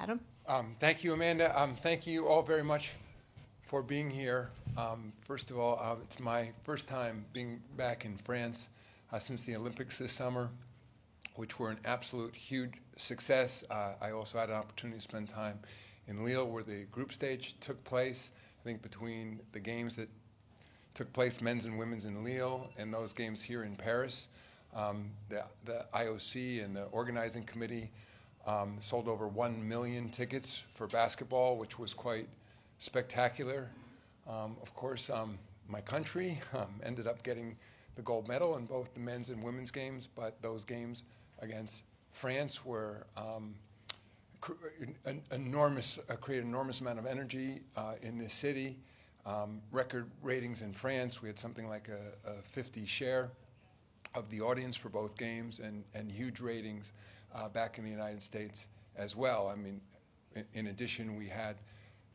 Adam? Thank you, Amanda. Thank you all very much for being here. First of all, it's my first time being back in France since the Olympics this summer, which were an absolute huge success. I also had an opportunity to spend time in Lille where the group stage took place. I think between the games that took place, men's and women's in Lille, and those games here in Paris, the IOC and the organizing committee sold over 1 million tickets for basketball, which was quite spectacular. Of course, my country ended up getting the gold medal in both the men's and women's games, but those games against France were created an enormous amount of energy in this city. Record ratings in France. We had something like a 50 share of the audience for both games, and huge ratings back in the United States as well. I mean, in addition, we had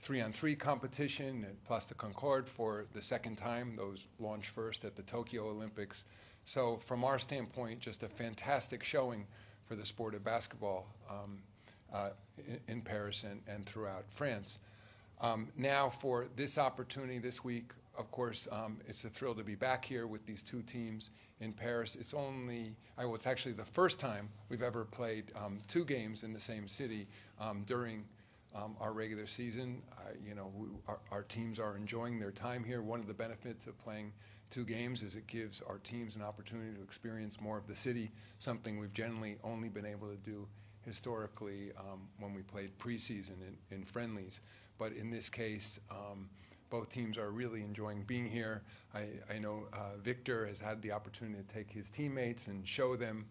3-on-3 competition at Place de Concorde for the second time. Those launched first at the Tokyo Olympics. So from our standpoint, just a fantastic showing for the sport of basketball in Paris and throughout France. Now for this opportunity this week, of course, it's a thrill to be back here with these two teams in Paris. It's actually the first time we've ever played two games in the same city during our regular season. Our teams are enjoying their time here. One of the benefits of playing two games is it gives our teams an opportunity to experience more of the city, something we've generally only been able to do historically when we played preseason in friendlies. But in this case, both teams are really enjoying being here. I know Victor has had the opportunity to take his teammates and show them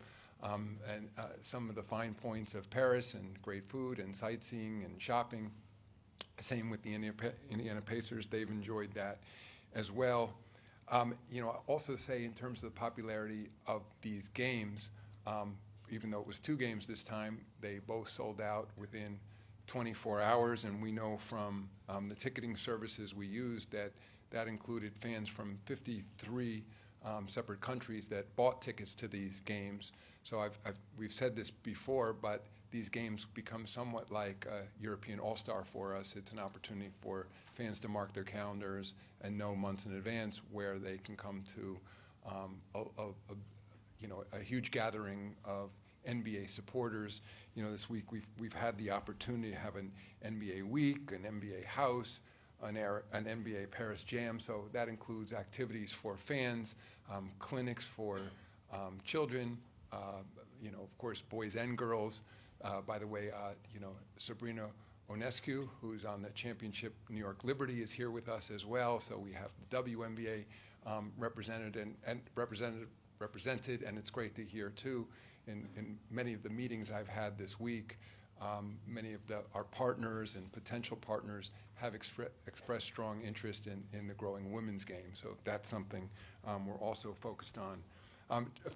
some of the fine points of Paris and great food and sightseeing and shopping. Same with the Indiana Pacers. They've enjoyed that as well. I'll also say in terms of the popularity of these games, even though it was two games this time, they both sold out within 24 hours, and we know from the ticketing services we used that included fans from 53 separate countries that bought tickets to these games. So we've said this before, but these games become somewhat like a European All-Star for us. It's an opportunity for fans to mark their calendars and know months in advance where they can come to a huge gathering of NBA supporters. This week we've had the opportunity to have an NBA week, an NBA house, an NBA Paris Jam. So that includes activities for fans, clinics for children, of course, boys and girls. By the way, Sabrina Ionescu, who's on the championship New York Liberty, is here with us as well. So we have the WNBA represented, and it's great to hear too. In many of the meetings I've had this week, many of our partners and potential partners have expressed strong interest in the growing women's game. So that's something we're also focused on. A few